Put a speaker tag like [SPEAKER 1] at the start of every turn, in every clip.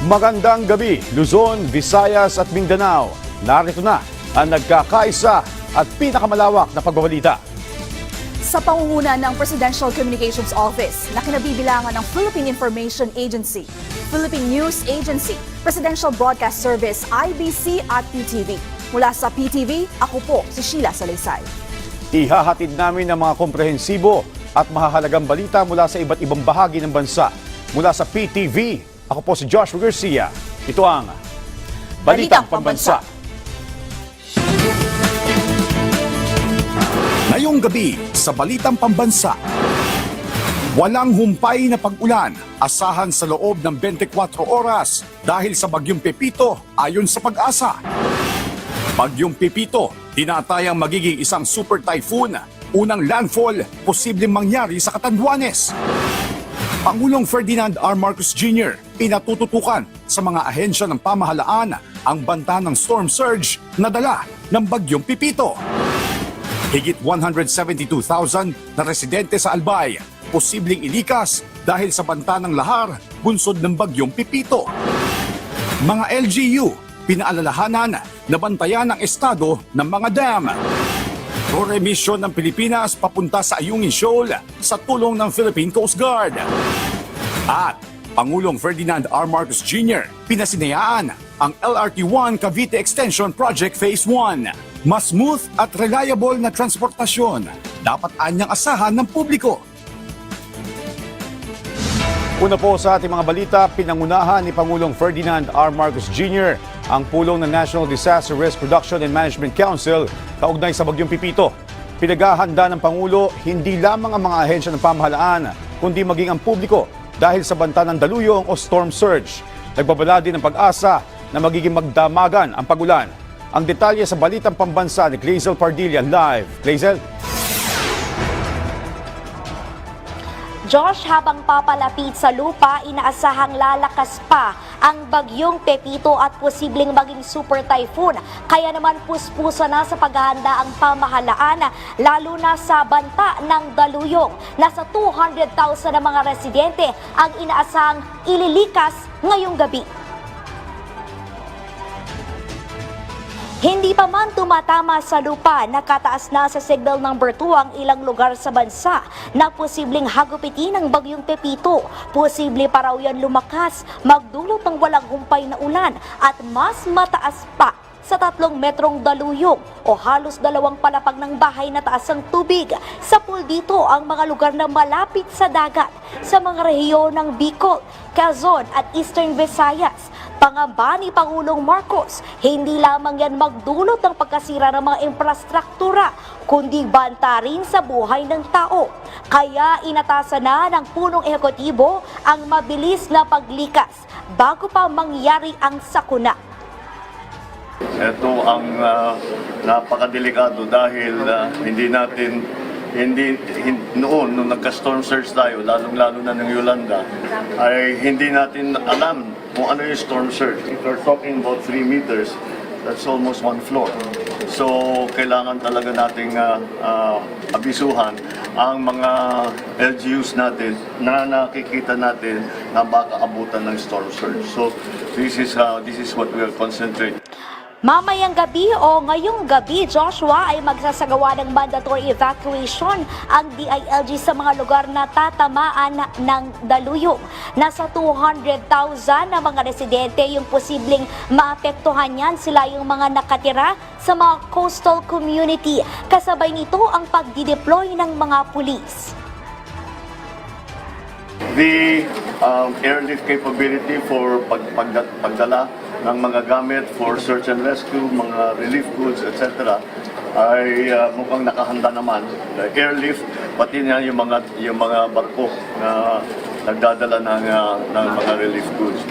[SPEAKER 1] Magandang gabi, Luzon, Visayas at Mindanao. Narito na ang nagkakaisa at pinakamalawak na pagbabalita.
[SPEAKER 2] Sa pangunguna ng Presidential Communications Office na kinabibilangan ng Philippine Information Agency, Philippine News Agency, Presidential Broadcast Service, IBC at PTV. Mula sa PTV, ako po si Sheila Salaysay.
[SPEAKER 1] Ihahatid namin ang mga komprehensibo at mahahalagang balita mula sa iba't ibang bahagi ng bansa. Mula sa PTV, ako po si Joshua Garcia. Ito ang Balitang Pambansa.
[SPEAKER 3] Ngayong gabi sa Balitang Pambansa, walang humpay na pag-ulan asahan sa loob ng 24 oras dahil sa Bagyong Pepito ayon sa Pag-asa. Bagyong Pepito, tinatayang magiging isang super typhoon, unang landfall posibleng mangyari sa Catanduanes. Pangulong Ferdinand R. Marcos Jr. pinatututukan sa mga ahensya ng pamahalaan ang banta ng storm surge na dala ng Bagyong Pepito. Higit 172,000 na residente sa Albay posibleng ilikas dahil sa banta ng lahar bunsod ng Bagyong Pepito. Mga LGU pinaalalahanan na bantayan ang estado ng mga dam. Remisyon ng Pilipinas papunta sa Ayungin Shoal sa tulong ng Philippine Coast Guard. At Pangulong Ferdinand R. Marcos Jr. pinasinayaan ang LRT-1 Cavite Extension Project Phase 1. Mas smooth at reliable na transportasyon dapat anyang asahan ng publiko.
[SPEAKER 1] Una po sa ating mga balita, pinangunahan ni Pangulong Ferdinand R. Marcos Jr. ang pulong ng National Disaster Risk Reduction and Management Council kaugnay sa Bagyong Pepito. Pinaghahanda ng Pangulo hindi lamang ang mga ahensya ng pamahalaan, kundi maging ang publiko dahil sa banta ng daluyong o storm surge. Nagbabala din ng Pag-asa na magiging magdamagan ang pag-ulan. Ang detalye sa Balitang Pambansa ni Clazel Pardilla live. Clazel?
[SPEAKER 4] Josh, habang papalapit sa lupa, inaasahang lalakas pa ang Bagyong Pepito at posibleng maging super typhoon. Kaya naman puspusa na sa paghahanda ang pamahalaan, lalo na sa banta ng daluyong. Nasa 200,000 na mga residente ang inaasahang ililikas ngayong gabi. Hindi pa man tumatama sa lupa, nakataas na sa signal number 2 ang ilang lugar sa bansa na posibleng hagupitin ng Bagyong Pepito. Posible pa raw yan lumakas, magdulot ng walang humpay na ulan at mas mataas pa sa 3 metrong daluyong o halos 2 palapag ng bahay na taas ang tubig. Sa pool dito ang mga lugar na malapit sa dagat sa mga rehiyon ng Bicol, Quezon at Eastern Visayas. Pangamba ni Pangulong Marcos, hindi lamang yan magdulot ng pagkasira ng mga infrastruktura, kundi banta rin sa buhay ng tao. Kaya inatasan na ng punong ehekutibo ang mabilis na paglikas bago pa mangyari ang sakuna.
[SPEAKER 5] Ito ang napakadelikado dahil noon nung nagka-storm surge tayo, lalong-lalo na ng Yolanda, ay hindi natin alam kung ano yung storm surge. If we're talking about 3 meters, that's almost 1 floor. So, kailangan talaga nating abisuhan ang mga LGUs natin na nakikita natin na baka abutan ng storm surge. So, this is what we are concentrating.
[SPEAKER 4] Mamayang gabi o ngayong gabi, Joshua, ay magsasagawa ng mandatory evacuation ang DILG sa mga lugar na tatamaan ng daluyong. Nasa 200,000 na mga residente yung posibleng maapektuhan yan. Sila yung mga nakatira sa mga coastal community. Kasabay nito ang pagdideploy ng mga pulis.
[SPEAKER 5] The airlift capability for pagdala ng mga gamit for search and rescue, mga relief goods, etc. ay mukhang nakahanda naman. The airlift, pati na yung mga barko na nagdadala ng mga relief goods.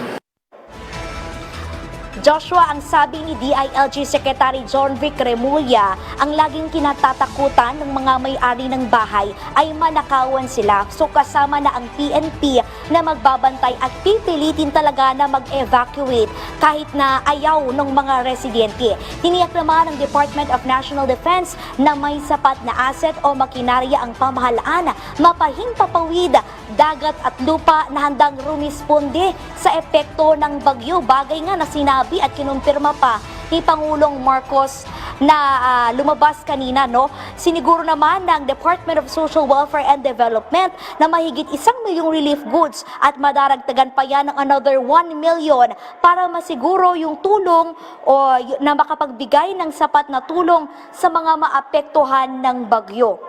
[SPEAKER 4] Joshua, ang sabi ni DILG Secretary John Vic Remulla, ang laging kinatatakutan ng mga may-ari ng bahay ay manakawan sila. So kasama na ang PNP na magbabantay at pipilitin talaga na mag-evacuate kahit na ayaw ng mga residente. Tiniyak naman ng Department of National Defense na may sapat na asset o makinarya ang pamahalaan, mapahimpapawid dagat at lupa na handang rumisponde sa epekto ng bagyo. Bagay nga na sinabi at kinumpirma pa ni Pangulong Marcos na lumabas kanina, no? Siniguro naman ng Department of Social Welfare and Development na mahigit 1 milyong relief goods at madaragdagan pa yan ng another 1 million para masiguro yung tulong o na makapagbigay ng sapat na tulong sa mga maapektuhan ng bagyo.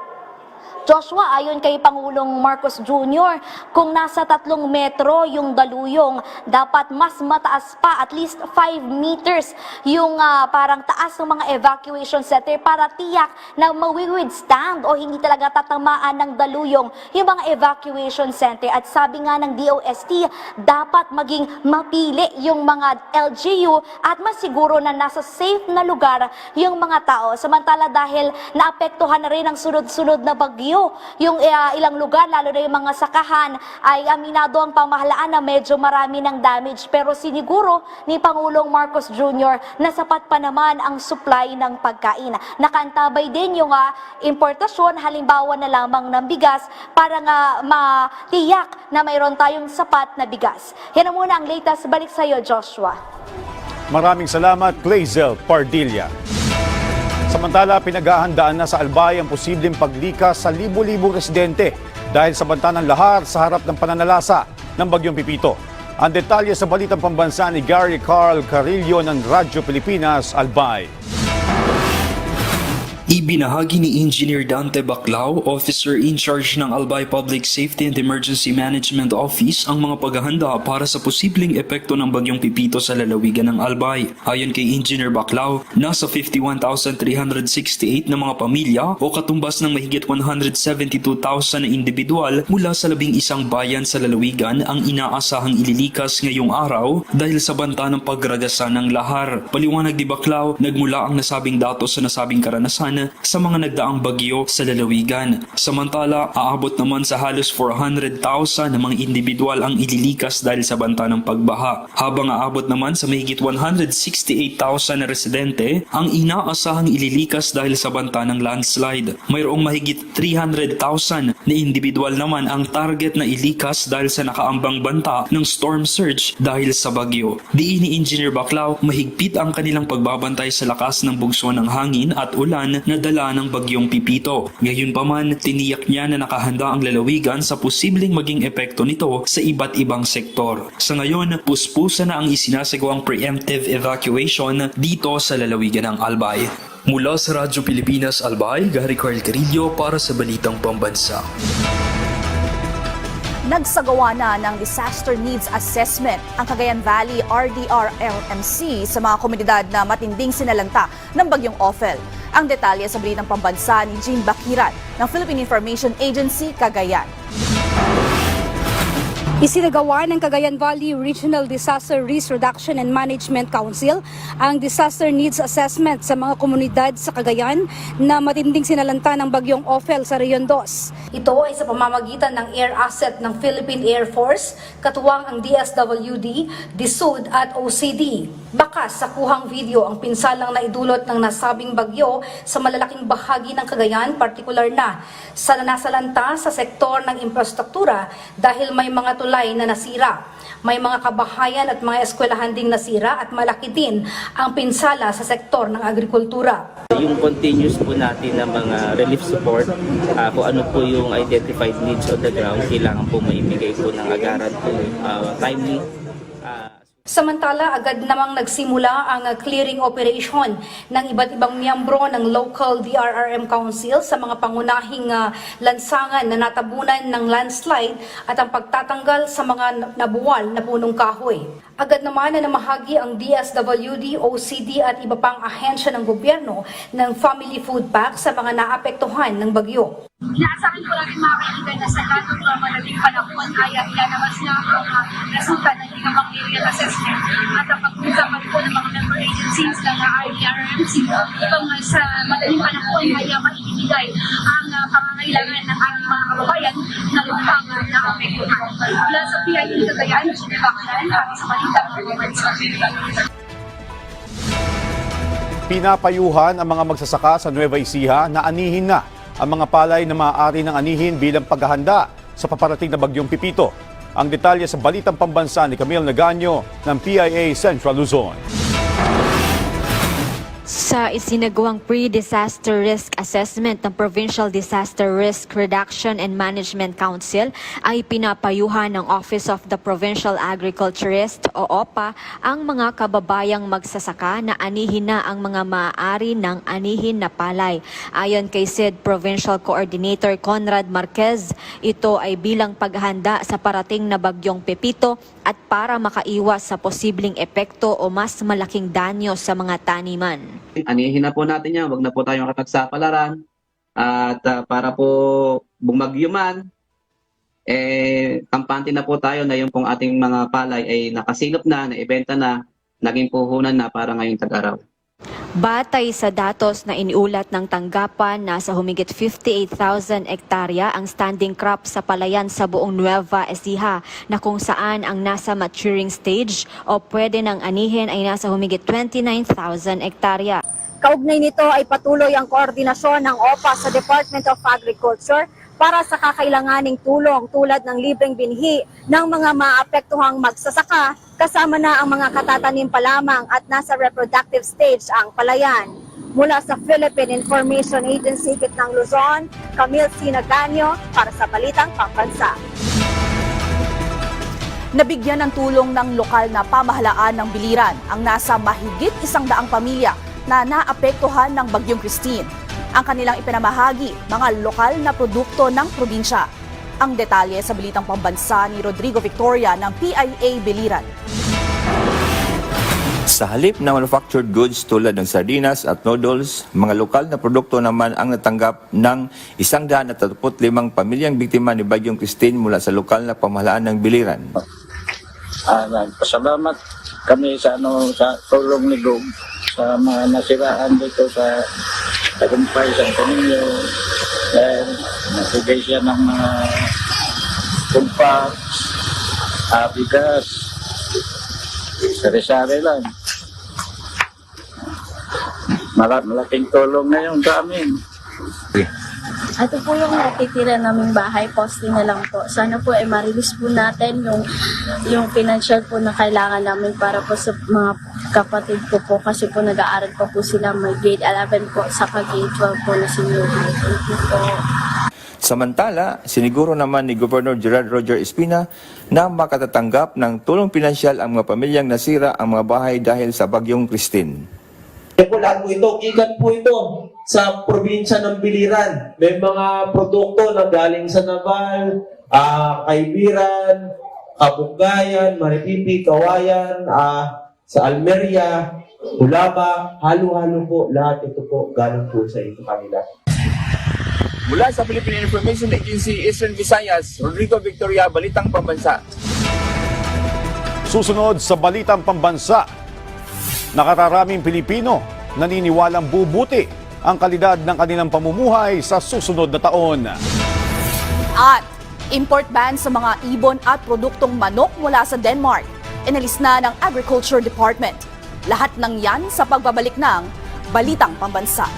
[SPEAKER 4] Joshua, ayon kay Pangulong Marcos Jr., kung nasa 3 metro yung daluyong, dapat mas mataas pa, at least 5 meters, yung parang taas ng mga evacuation center para tiyak na mawi-withstand o hindi talaga tatamaan ng daluyong yung mga evacuation center. At sabi nga ng DOST, dapat maging mapili yung mga LGU at masiguro na nasa safe na lugar yung mga tao. Samantala dahil naapektuhan na rin ang sunod-sunod na bagyo, yung ilang lugar, lalo na yung mga sakahan, ay aminado ang pamahalaan na medyo marami ng damage. Pero siniguro ni Pangulong Marcos Jr. na sapat pa naman ang supply ng pagkain. Nakantabay din yung importasyon, halimbawa na lamang ng bigas, para nga matiyak na mayroon tayong sapat na bigas. Yan na muna ang latest. Balik sa iyo, Joshua.
[SPEAKER 1] Maraming salamat, Clazel Pardilla. Samantala, pinaghahandaan na sa Albay ang posibleng paglikas sa libo-libong residente dahil sa banta ng lahar sa harap ng pananalasa ng Bagyong Pipito. Ang detalye sa balitang pambansa ni Gary Carl Carillo ng Radyo Pilipinas, Albay.
[SPEAKER 6] Ibinahagi ni Engineer Dante Baclao, Officer in Charge ng Albay Public Safety and Emergency Management Office, ang mga paghahanda para sa posibleng epekto ng Bagyong Pipito sa lalawigan ng Albay. Ayon kay Engineer Baclao, nasa 51,368 na mga pamilya o katumbas ng mahigit 172,000 na individual mula sa 11 bayan sa lalawigan ang inaasahang ililikas ngayong araw dahil sa banta ng pagragasa ng lahar. Paliwanag ni Baclao, nagmula ang nasabing datos sa nasabing karanasan sa mga nagdaang bagyo sa lalawigan. Samantala, aabot naman sa halos 400,000 na mga individual ang ililikas dahil sa banta ng pagbaha, habang aabot naman sa mahigit 168,000 na residente ang inaasahang ililikas dahil sa banta ng landslide. Mayroong mahigit 300,000 na individual naman ang target na ilikas dahil sa nakaambang banta ng storm surge dahil sa bagyo. Diin ni Engineer Baclao, mahigpit ang kanilang pagbabantay sa lakas ng bugso ng hangin at ulan na dala ng Bagyong Pipito. Gayunpaman, tiniyak niya na nakahanda ang lalawigan sa posibleng maging epekto nito sa iba't ibang sektor. Sa ngayon, puspusa na ang isinasagawang preemptive evacuation dito sa lalawigan ng Albay. Mula sa Radyo Pilipinas Albay, Gary Carl Carillo para sa Balitang Pambansa.
[SPEAKER 2] Nagsagawa na ng Disaster Needs Assessment ang Cagayan Valley RDRLMC sa mga komunidad na matinding sinalanta ng Bagyong Ophel. Ang detalye sa Balitang Pambansa ni Jean Bakiran ng Philippine Information Agency, Cagayan.
[SPEAKER 7] Isinagawa ng Cagayan Valley Regional Disaster Risk Reduction and Management Council ang Disaster Needs Assessment sa mga komunidad sa Cagayan na matinding sinalanta ng Bagyong Ophel sa Rehiyon 2. Ito ay sa pamamagitan ng air asset ng Philippine Air Force, katuwang ang DSWD, DSUD at OCD. Bakas sa kuhang video ang pinsalang naidulot ng nasabing bagyo sa malalaking bahagi ng Cagayan, partikular na sa nasalanta sa sektor ng infrastruktura dahil may mga tulay na nasira. May mga kabahayan at mga eskwelahan ding nasira at malaki din ang pinsala sa sektor ng agrikultura.
[SPEAKER 8] Yung continuous po natin ng mga relief support, kung ano po yung identified needs on the ground, kailangan po maibigay po ng agaran po, timely.
[SPEAKER 7] Samantala, agad namang nagsimula ang clearing operation ng iba't ibang miyembro ng local DRRM Council sa mga pangunahing lansangan na natabunan ng landslide at ang pagtatanggal sa mga nabuwal na punong kahoy. Agad naman na namahagi ang DSWD, OCD at iba pang ahensya ng gobyerno ng family food pack sa mga naapektuhan ng bagyo.
[SPEAKER 9] Inaasahan po natin mga kaibigan na sa ganong madaling panahon ay ilalabas na ang resulta ng ginawang area assessment at ang pag-usapan po ng mga member agencies ng RDRMC upang sa madaling panahon ay maibigay ang pangangailangan ng ating mga kababayan na lupang naapektuhan. Mula sa PIE Cagayan, Bakaran, para sa Balitang Pambansa.
[SPEAKER 1] Pinapayuhan ang mga magsasaka sa Nueva Ecija na anihin na ang mga palay na maaari ng anihin bilang paghahanda sa paparating na bagyong Pipito. Ang detalye sa Balitang Pambansa ni Camille Naganyo ng PIA Central Luzon.
[SPEAKER 10] Sa isinagawang pre-disaster risk assessment ng Provincial Disaster Risk Reduction and Management Council ay pinapayuhan ng Office of the Provincial Agriculturist o OPA ang mga kababayang magsasaka na anihin na ang mga maaari ng anihin na palay. Ayon kay SID Provincial Coordinator Conrad Marquez, ito ay bilang paghahanda sa parating na bagyong Pepito at para makaiwas sa posibleng epekto o mas malaking danyo sa mga taniman.
[SPEAKER 8] Anihin na po natin yan, wag na po tayong kapagsapalaran. At para po bumagyo man, kampante na po tayo na yung pong ating mga palay ay nakasilop na, naibenta na, naging puhunan na para ngayong tag-araw.
[SPEAKER 10] Batay sa datos na iniulat ng tanggapan, nasa humigit 58,000 hektarya ang standing crop sa palayan sa buong Nueva Ecija na kung saan ang nasa maturing stage o pwede ng anihin ay nasa humigit 29,000 hektarya.
[SPEAKER 7] Kaugnay nito ay patuloy ang koordinasyon ng OPA sa Department of Agriculture para sa kakailanganing tulong tulad ng libreng binhi ng mga maapektuhang magsasaka, kasama na ang mga katatanim pa lamang at nasa reproductive stage ang palayan. Mula sa Philippine Information Agency Kitnang Luzon, Camille C. Naganyo para sa Balitang Pambansa.
[SPEAKER 2] Nabigyan ng tulong ng lokal na pamahalaan ng Biliran ang nasa mahigit 100 pamilya na naapektuhan ng Bagyong Christine. Ang kanilang ipinamahagi, mga lokal na produkto ng probinsya. Ang detalye sa Balitang Pambansa ni Rodrigo Victoria ng PIA Biliran.
[SPEAKER 11] Sa halip na manufactured goods tulad ng sardinas at noodles, mga lokal na produkto naman ang natanggap ng 135 pamilyang biktima ni Bagyong Christine mula sa lokal na pamahalaan ng Biliran.
[SPEAKER 12] Pasalamat kami sa tulong ni Gog sa mga nasiraan dito sa Tagumpay, sa Camino. Dahil nagbigay siya ng mga kumpas, bigas, sari-sari lang. Malaking tulong na yun sa amin.
[SPEAKER 13] Ito po yung natitira naming bahay, poste na lang po. Sana po ay ma-release po natin yung financial po na kailangan namin para po sa mga kapatid ko po kasi po nag-aaral pa po sila, may grade 11 po sa grade 12 po na senior high. Thank you po.
[SPEAKER 11] Samantala, siniguro naman ni Governor Gerald Roger Espina na makatatanggap ng tulong pinansyal ang mga pamilyang nasira ang mga bahay dahil sa Bagyong Christine.
[SPEAKER 14] Po, lahat po ito, gigan po ito sa probinsya ng Biliran. May mga produkto na galing sa Naval, Kaibiran, Kabungayan, Maripipi, Kawayan, sa Almeria, Ulaba, halo-halo po, lahat ito po galing po sa ito kanila.
[SPEAKER 11] Mula sa Philippine Information Agency, Eastern Visayas, Rodrigo Victoria, Balitang Pambansa.
[SPEAKER 1] Susunod sa Balitang Pambansa, nakararaming Pilipino naniniwalang bubuti ang kalidad ng kanilang pamumuhay sa susunod na taon.
[SPEAKER 2] At import ban sa mga ibon at produktong manok mula sa Denmark. Inalis na ng Agriculture Department. Lahat ng yan sa pagbabalik ng Balitang Pambansa.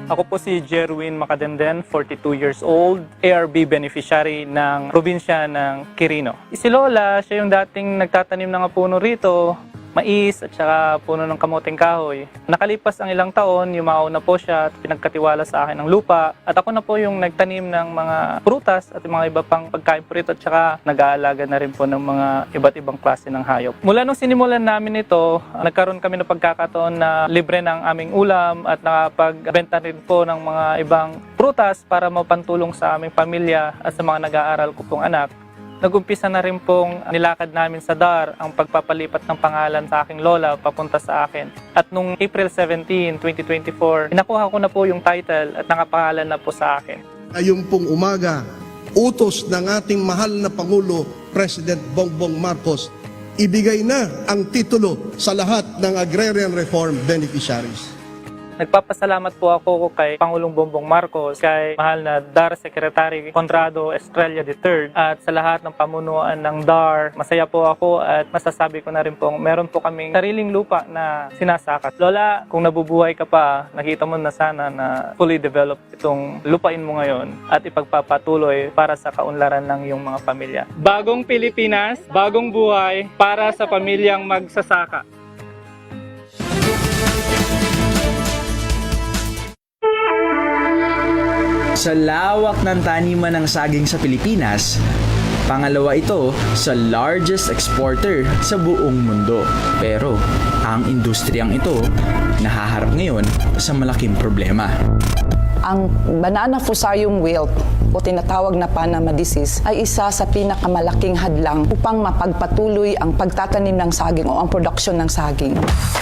[SPEAKER 15] Ako po si Jerwin Macadenden, 42 years old, ARB beneficiary ng probinsya ng Quirino. Si Lola, siya yung dating nagtatanim ng puno rito, mais at saka puno ng kamoting kahoy. Nakalipas ang ilang taon, yumao na po siya at pinagkatiwala sa akin ng lupa. At ako na po yung nagtanim ng mga prutas at mga iba pang pagkain po rito at saka nag-aalaga na rin po ng mga iba't ibang klase ng hayop. Mula nung sinimulan namin ito, nagkaroon kami ng pagkakataon na libre ng aming ulam at nakapagbenta rin po ng mga ibang prutas para mapantulong sa aming pamilya at sa mga nag-aaral ko pong anak. Nag-umpisa na rin pong nilakad namin sa DAR ang pagpapalipat ng pangalan sa aking lola papunta sa akin. At nung April 17, 2024, inakuha ko na po yung title at nakapangalan na po sa akin.
[SPEAKER 16] Ngayong pong umaga, utos ng ating mahal na Pangulo, President Bongbong Marcos, ibigay na ang titulo sa lahat ng agrarian reform beneficiaries.
[SPEAKER 15] Nagpapasalamat po ako kay Pangulong Bongbong Marcos, kay mahal na DAR Secretary Conrado Estrella III at sa lahat ng pamunuan ng DAR. Masaya po ako at masasabi ko na rin po, meron po kaming sariling lupa na sinasakat. Lola, kung nabubuhay ka pa, nakita mo na sana na fully developed itong lupain mo ngayon at ipagpapatuloy para sa kaunlaran ng iyong mga pamilya. Bagong Pilipinas, bagong buhay para sa pamilyang magsasaka.
[SPEAKER 17] Sa lawak ng taniman ng saging sa Pilipinas, pangalawa ito sa largest exporter sa buong mundo. Pero ang industriyang ito nahaharap ngayon sa malaking problema.
[SPEAKER 18] Ang banana fusarium wilt o tinatawag na Panama disease ay isa sa pinakamalaking hadlang upang mapagpatuloy ang pagtatanim ng saging o ang produksyon ng saging.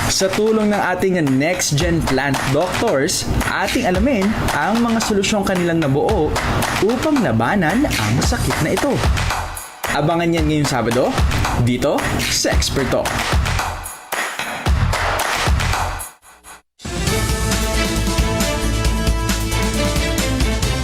[SPEAKER 17] Sa tulong ng ating next-gen plant doctors, ating alamin ang mga solusyong kanilang nabuo upang labanan ang sakit na ito. Abangan yan ngayong Sabado, dito sa Expert Talk.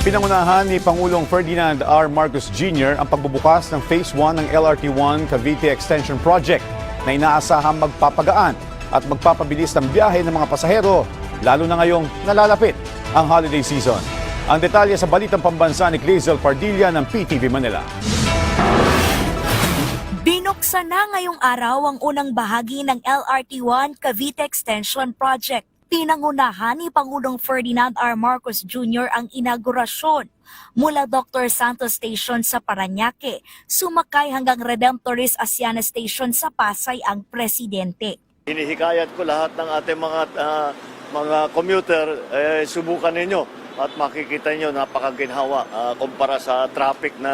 [SPEAKER 1] Pinangunahan ni Pangulong Ferdinand R. Marcos Jr. ang pagbubukas ng Phase 1 ng LRT-1 Cavite Extension Project na inaasahang magpapagaan at magpapabilis ng biyahe ng mga pasahero, lalo na ngayong nalalapit ang holiday season. Ang detalye sa Balitang Pambansa ni Clazel Pardilla ng PTV Manila.
[SPEAKER 4] Binuksan na ngayong araw ang unang bahagi ng LRT-1 Cavite Extension Project. Pinangunahan ni Pangulong Ferdinand R. Marcos Jr. ang inaugurasyon. Mula Dr. Santos Station sa Parañaque, sumakay hanggang Redemptorist Asiana Station sa Pasay ang presidente.
[SPEAKER 5] Hinihikayat ko lahat ng ating mga commuter, subukan ninyo at makikita nyo napakaginhawa kumpara sa traffic na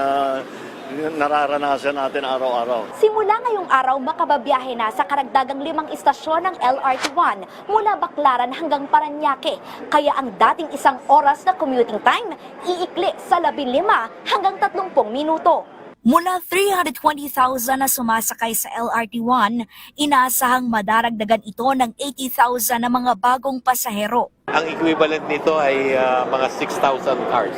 [SPEAKER 5] nararanasan natin araw-araw.
[SPEAKER 4] Simula ngayong araw, makababiyahe na sa karagdagang 5 istasyon ng LRT-1 mula Baclaran hanggang Parañaque. Kaya ang dating 1 oras na commuting time, iikli sa 15 hanggang 30 minuto. Mula 320,000 na sumasakay sa LRT-1, inaasahang madaragdagan ito ng 80,000 na mga bagong pasahero.
[SPEAKER 19] Ang equivalent nito ay mga 6,000 cars.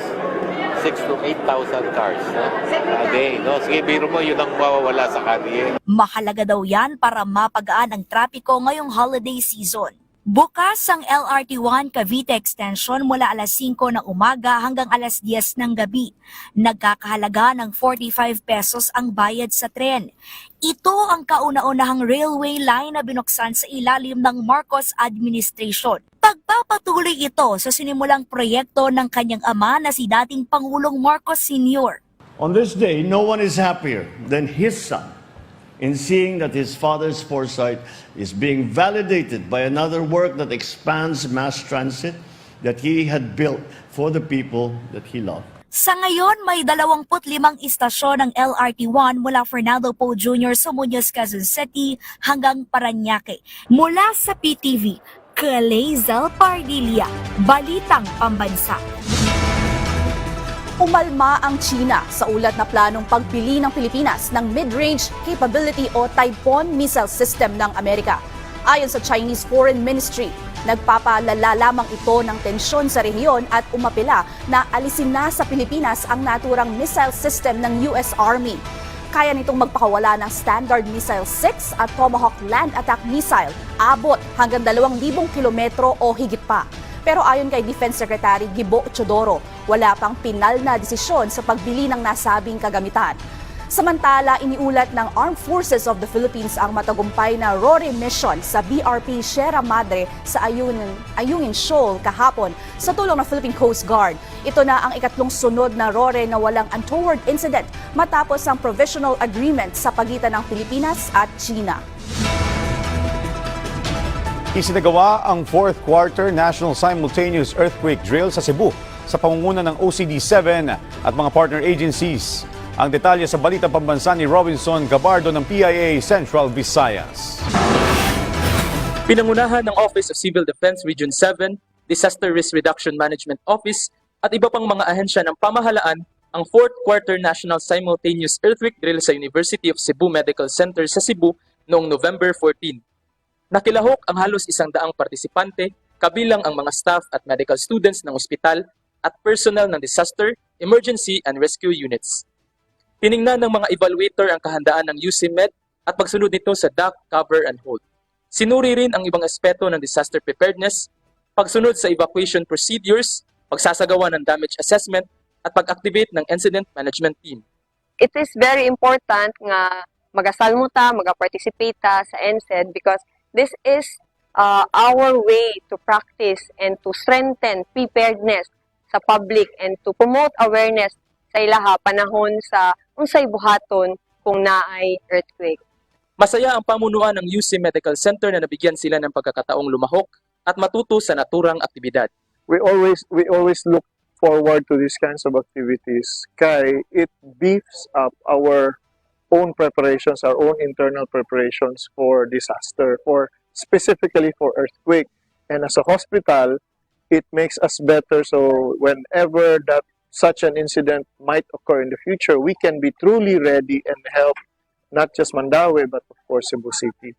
[SPEAKER 19] 6,000 to 8,000 cars a day. No? Sige, biro mo, yun ang mawawala sa kalye.
[SPEAKER 4] Mahalaga daw yan para mapagaan ang trapiko ngayong holiday season. Bukas ang LRT-1 Cavite Extension mula alas 5 ng umaga hanggang alas 10 ng gabi. Nagkakahalaga ng 45 pesos ang bayad sa tren. Ito ang kauna-unahang railway line na binuksan sa ilalim ng Marcos administration. Pagpapatuloy ito sa sinimulang proyekto ng kanyang ama na si dating Pangulong Marcos Sr.
[SPEAKER 5] On this day, no one is happier than his son in seeing that his father's foresight is being validated by another work that expands mass transit that he had built for the people that he loved.
[SPEAKER 4] Sa ngayon, may 25 istasyon ng LRT-1 mula Fernando Poe Jr. sa Muñoz, Quezon City hanggang Parañaque. Mula sa PTV, Clazel Pardilla, Balitang Pambansa.
[SPEAKER 2] Umalma ang China sa ulat na planong pagbili ng Pilipinas ng Mid-Range Capability o Typhoon Missile System ng Amerika. Ayon sa Chinese Foreign Ministry, nagpapalala lamang ito ng tensyon sa rehiyon at umapila na alisin na sa Pilipinas ang naturang missile system ng US Army. Kaya nitong magpakawala ng Standard Missile 6 at Tomahawk Land Attack Missile, abot hanggang 2,000 kilometro o higit pa. Pero ayon kay Defense Secretary Gibo Chodoro, wala pang pinal na desisyon sa pagbili ng nasabing kagamitan. Samantala, iniulat ng Armed Forces of the Philippines ang matagumpay na RORE mission sa BRP Sierra Madre sa Ayungin Shoal kahapon sa tulong ng Philippine Coast Guard. Ito na ang ikatlong sunod na RORE na walang untoward incident matapos ang provisional agreement sa pagitan ng Pilipinas at China.
[SPEAKER 1] Isinagawa ang 4th Quarter National Simultaneous Earthquake Drill sa Cebu sa pangunguna ng OCD-7 at mga partner agencies. Ang detalye sa Balitang Pambansa ni Robinson Gabardo ng PIA Central Visayas.
[SPEAKER 20] Pinangunahan ng Office of Civil Defense Region 7, Disaster Risk Reduction Management Office at iba pang mga ahensya ng pamahalaan ang 4th Quarter National Simultaneous Earthquake Drill sa University of Cebu Medical Center sa Cebu noong November 14. Nakilahok ang halos 100 partisipante, kabilang ang mga staff at medical students ng ospital at personnel ng disaster, emergency, and rescue units. Tiningnan ng mga evaluator ang kahandaan ng UCMed at pagsunod nito sa duck, cover, and hold. Sinuri rin ang ibang aspeto ng disaster preparedness, pagsunod sa evacuation procedures, pagsasagawa ng damage assessment, at pag-activate ng incident management team.
[SPEAKER 21] It is very important nga magasal mo ta, mag-participate ta sa NSED because this is our way to practice and to strengthen preparedness sa public and to promote awareness sa ilaha panahon sa unsay buhaton kung naay earthquake.
[SPEAKER 20] Masaya ang pamunuan ng UC Medical Center na nabigyan sila ng pagkakataong lumahok at matuto sa naturang aktibidad.
[SPEAKER 22] We always look forward to these kinds of activities kay it beefs up our own preparations, our own internal preparations for disaster, or specifically for earthquake. And as a hospital, it makes us better so whenever that such an incident might occur in the future, we can be truly ready and help not just Mandaue but of course Cebu City.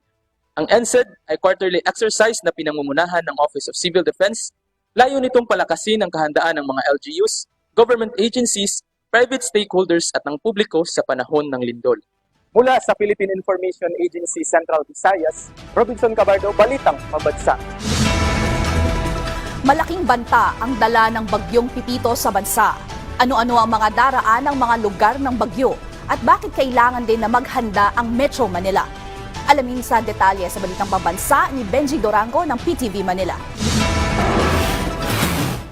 [SPEAKER 20] Ang NSED ay quarterly exercise na pinangungunahan ng Office of Civil Defense. Layo nitong palakasin ang kahandaan ng mga LGUs, government agencies, private stakeholders at ng publiko sa panahon ng lindol. Mula sa Philippine Information Agency Central Visayas, Robinson Cabardo, Balitang Mabansa.
[SPEAKER 2] Malaking banta ang dala ng bagyong Pipito sa bansa. Ano-ano ang mga daraan ng mga lugar ng bagyo at bakit kailangan din na maghanda ang Metro Manila? Alamin sa detalye sa Balitang Pambansa ni Benji Dorango ng PTV Manila.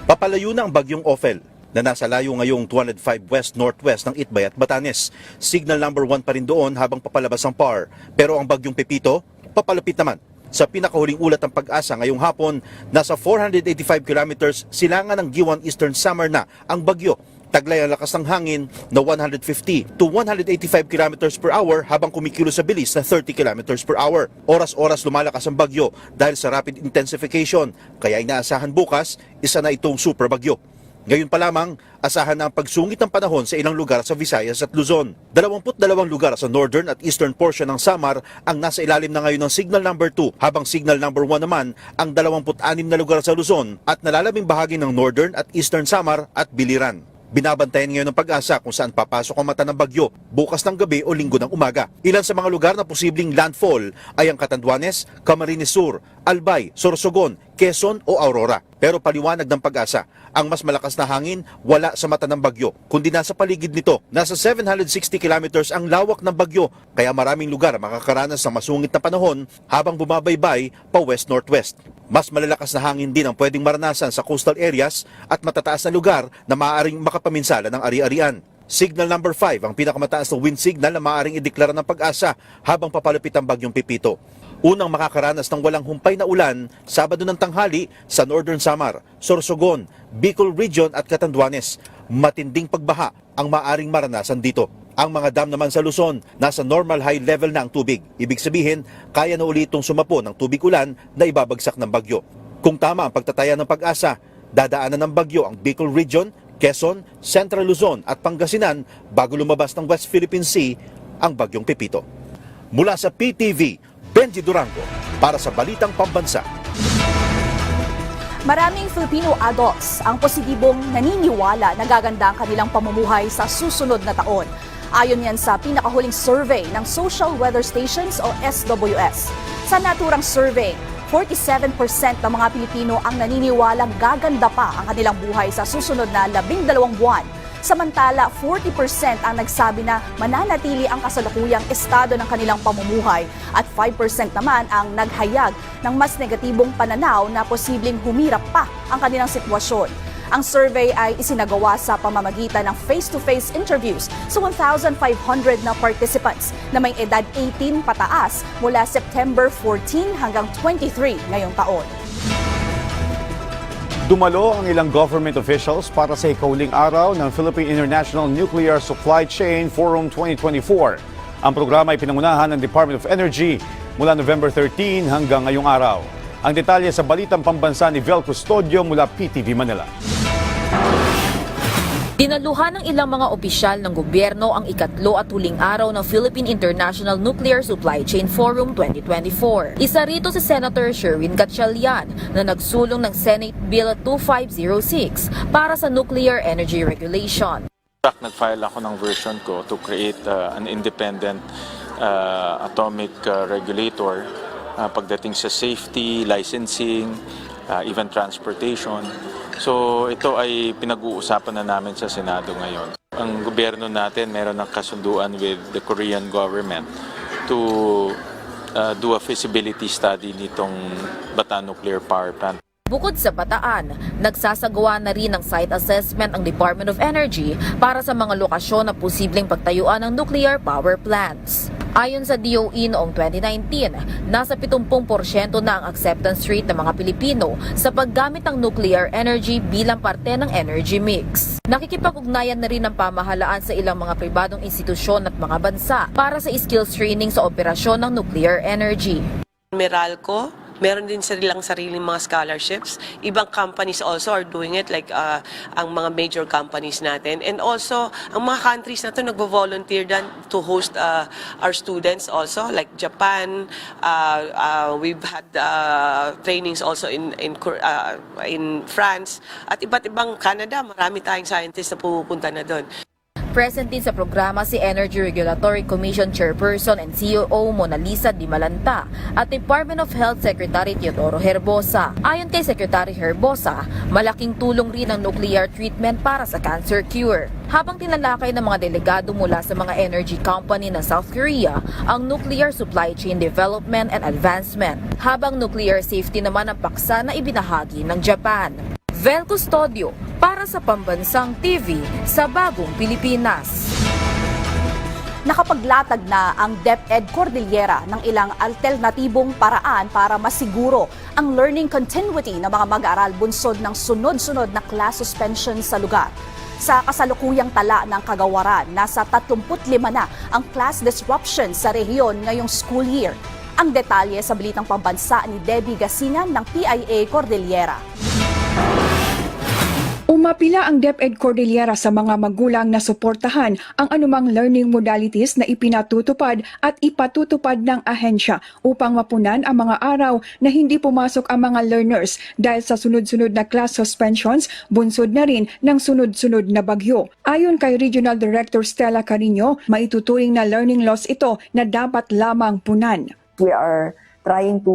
[SPEAKER 23] Papalayo na ang bagyong Ophel na nasa layo ngayong 205 west-northwest ng Itbay at Batanes. Signal number 1 pa rin doon habang papalabas ang PAR. Pero ang bagyong Pepito, papalapit naman. Sa pinakahuling ulat ng Pag-asa ngayong hapon, nasa 485 kilometers silangan ng Giwan Eastern Samar na ang bagyo. Taglay ang lakas ng hangin na 150 to 185 kilometers per hour habang kumikilos sa bilis na 30 kilometers per hour. Oras-oras lumalakas ang bagyo dahil sa rapid intensification, kaya inaasahan bukas isa na itong super bagyo. Ngayon pa lamang, asahan na ang pagsungit ng panahon sa ilang lugar sa Visayas at Luzon. 22 lugar sa northern at eastern portion ng Samar ang nasa ilalim na ngayon ng signal number 2, habang signal number 1 naman ang 26 na lugar sa Luzon at nalalaming bahagi ng northern at eastern Samar at Biliran. Binabantayan ngayon ng Pag-asa kung saan papasok ang mata ng bagyo bukas ng gabi o linggo ng umaga. Ilan sa mga lugar na posibleng landfall ay ang Catanduanes, Camarines Sur, Albay, Sorsogon, Quezon o Aurora. Pero paliwanag ng Pag-asa, ang mas malakas na hangin wala sa mata ng bagyo, kundi nasa paligid nito. Nasa 760 kilometers ang lawak ng bagyo, kaya maraming lugar makakaranas ng masungit na panahon habang bumabaybay pa west-northwest. Mas malalakas na hangin din ang pwedeng maranasan sa coastal areas at matataas na lugar na maaaring makapaminsala ng ari-arian. Signal number 5 ang pinakamataas na wind signal na maaaring ideklara ng Pag-asa habang papalapit ang bagyong Pepito. Unang makakaranas ng walang humpay na ulan Sabado ng tanghali sa Northern Samar, Sorsogon, Bicol Region at Catanduanes. Matinding pagbaha ang maaaring maranasan dito. Ang mga dam naman sa Luzon, nasa normal high level na ang tubig. Ibig sabihin, kaya na ulit itong sumapo ng tubig ulan na ibabagsak ng bagyo. Kung tama ang pagtataya ng Pag-asa, dadaanan ng bagyo ang Bicol Region, Quezon, Central Luzon at Pangasinan bago lumabas ng West Philippine Sea ang bagyong Pepito. Mula sa PTV, Benji Durango para sa Balitang Pambansa.
[SPEAKER 2] Maraming Filipino adults ang positibong naniniwala na gaganda ang kanilang pamumuhay sa susunod na taon. Ayon yan sa pinakahuling survey ng Social Weather Stations o SWS. Sa naturang survey, 47% ng mga Pilipino ang naniniwalang gaganda pa ang kanilang buhay sa susunod na 12 buwan. Samantala, 40% ang nagsabi na mananatili ang kasalukuyang estado ng kanilang pamumuhay at 5% naman ang naghayag ng mas negatibong pananaw na posibleng humirap pa ang kanilang sitwasyon. Ang survey ay isinagawa sa pamamagitan ng face-to-face interviews sa 1,500 na participants na may edad 18 pataas mula September 14 hanggang 23 ngayong taon.
[SPEAKER 1] Dumalo ang ilang government officials para sa ikauling araw ng Philippine International Nuclear Supply Chain Forum 2024. Ang programa ay pinangunahan ng Department of Energy mula November 13 hanggang ngayong araw. Ang detalye sa Balitang Pambansa ni Vel Custodio mula PTV Manila.
[SPEAKER 3] Dinaluhan ng ilang mga opisyal ng gobyerno ang ikatlo at huling araw ng Philippine International Nuclear Supply Chain Forum 2024. Isa rito si Senator Sherwin Gatchalian na nagsulong ng Senate Bill 2506 para sa nuclear energy regulation.
[SPEAKER 6] Nag-file ako ng version ko to create an independent atomic regulator pagdating sa safety, licensing, even transportation. So ito ay pinag-uusapan na namin sa Senado ngayon. Ang gobyerno natin meron ng kasunduan with the Korean government to do a feasibility study nitong Bataan Nuclear Power Plant.
[SPEAKER 3] Bukod sa Bataan, nagsasagawa na rin ng site assessment ang Department of Energy para sa mga lokasyon na posibleng pagtayuan ng nuclear power plants. Ayon sa DOE noong 2019, nasa 70% na ang acceptance rate ng mga Pilipino sa paggamit ng nuclear energy bilang parte ng energy mix. Nakikipag-ugnayan na rin ang pamahalaan sa ilang mga pribadong institusyon at mga bansa para sa skills training sa operasyon ng nuclear energy.
[SPEAKER 9] Meralco, meron din silang sariling mga scholarships. Ibang companies also are doing it, like ang mga major companies natin. And also, ang mga countries na ito nagvo-volunteer din to host our students also, like Japan. We've had trainings also in France. At iba't ibang Canada, marami tayong scientists na pupunta na doon.
[SPEAKER 3] Present din sa programa si Energy Regulatory Commission Chairperson and CEO Mona Lisa Di Malanta at Department of Health Secretary Teodoro Herbosa. Ayon kay Secretary Herbosa, malaking tulong rin ang nuclear treatment para sa cancer cure. Habang tinalakay ng mga delegado mula sa mga energy company ng South Korea ang nuclear supply chain development and advancement, habang nuclear safety naman ang paksa na ibinahagi ng Japan. Vel Custodio para sa Pambansang TV sa Bagong Pilipinas.
[SPEAKER 2] Nakapaglatag na ang DepEd Cordillera ng ilang alternatibong paraan para masiguro ang learning continuity ng mga mag-aaral bunsod ng sunod-sunod na class suspension sa lugar. Sa kasalukuyang tala ng kagawaran, nasa 35 na ang class disruption sa rehiyon ngayong school year. Ang detalye sa Balitang Pambansa ni Debbie Gasingan ng PIA Cordillera.
[SPEAKER 24] Umapila ang DepEd Cordillera sa mga magulang na suportahan ang anumang learning modalities na ipinatutupad at ipatutupad ng ahensya upang mapunan ang mga araw na hindi pumasok ang mga learners dahil sa sunod-sunod na class suspensions, bunsod na rin ng sunod-sunod na bagyo. Ayon kay Regional Director Stella Carino, maituturing na learning loss ito na dapat lamang punan.
[SPEAKER 25] We are trying to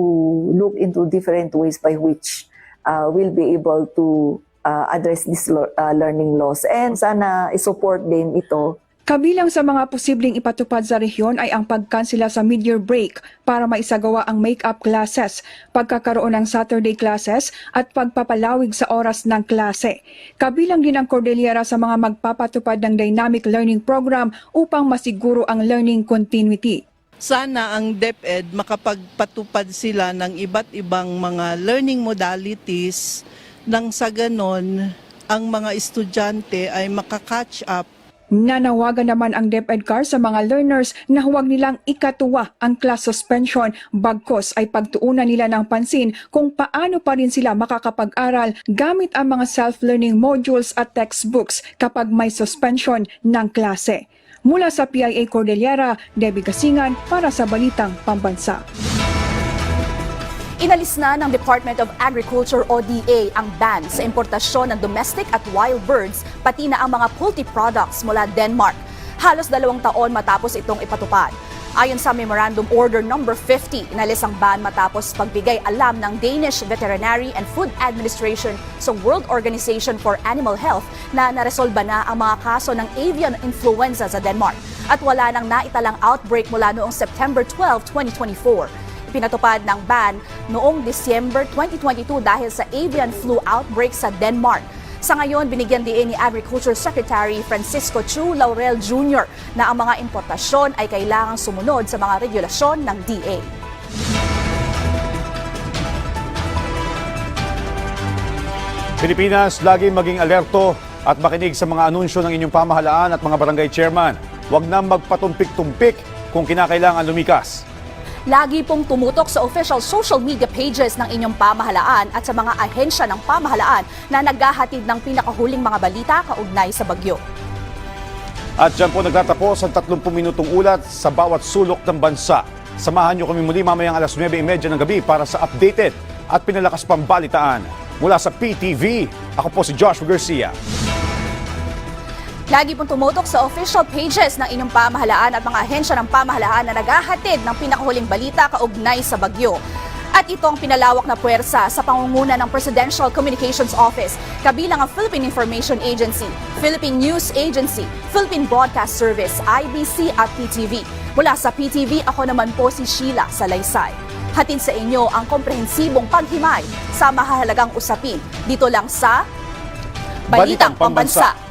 [SPEAKER 25] look into different ways by which we'll be able to address this learning loss, and sana i-support din ito.
[SPEAKER 24] Kabilang sa mga posibleng ipatupad sa rehiyon ay ang pagkansela sa mid-year break para maisagawa ang make-up classes, pagkakaroon ng Saturday classes at pagpapalawig sa oras ng klase. Kabilang din ang Cordillera sa mga magpapatupad ng dynamic learning program upang masiguro ang learning continuity.
[SPEAKER 26] Sana ang DepEd makapagpatupad sila ng iba't ibang mga learning modalities nang sa ganon, ang mga estudyante ay makakatch up.
[SPEAKER 24] Nanawagan naman ang DepEdCar sa mga learners na huwag nilang ikatuwa ang class suspension, bagkos ay pagtuunan nila ng pansin kung paano pa rin sila makakapag-aral gamit ang mga self-learning modules at textbooks kapag may suspension ng klase. Mula sa PIA Cordillera, Debbie Gasingan para sa Balitang Pambansa.
[SPEAKER 2] Inalis na ng Department of Agriculture ODA ang ban sa importasyon ng domestic at wild birds pati na ang mga poultry products mula Denmark. Halos 2 taon matapos itong ipatupad. Ayon sa Memorandum Order No. 50, inalis ang ban matapos pagbigay alam ng Danish Veterinary and Food Administration sa World Organization for Animal Health na naresolba na ang mga kaso ng avian influenza sa Denmark at wala nang naitalang outbreak mula noong September 12, 2024. Pinatupad ng ban noong December 2022 dahil sa avian flu outbreak sa Denmark. Sa ngayon, binigyan din ni Agriculture Secretary Francisco Chu Laurel Jr. na ang mga importasyon ay kailangang sumunod sa mga regulasyon ng DA.
[SPEAKER 1] Pilipinas, lagi maging alerto at makinig sa mga anunsyo ng inyong pamahalaan at mga barangay chairman. Huwag na magpatumpik-tumpik kung kinakailangan lumikas.
[SPEAKER 2] Lagi pong tumutok sa official social media pages ng inyong pamahalaan at sa mga ahensya ng pamahalaan na naghahatid ng pinakahuling mga balita kaugnay sa bagyo.
[SPEAKER 1] At dyan po nagtatapos ang 30 minutong ulat sa bawat sulok ng bansa. Samahan niyo kami muli mamayang alas 9:30 ng gabi para sa updated at pinalakas pang balitaan. Mula sa PTV, ako po si Joshua Garcia.
[SPEAKER 2] Lagi pong tumutok sa official pages ng inyong pamahalaan at mga ahensya ng pamahalaan na naghahatid ng pinakahuling balita kaugnay sa bagyo. At ito ang pinalawak na puwersa sa pangunguna ng Presidential Communications Office, kabilang ang Philippine Information Agency, Philippine News Agency, Philippine Broadcast Service, IBC at PTV. Mula sa PTV, ako naman po si Sheila Salaysay. Hatid sa inyo ang komprehensibong paghimay sa mahalagang usapin dito lang sa Balitang Pambansa.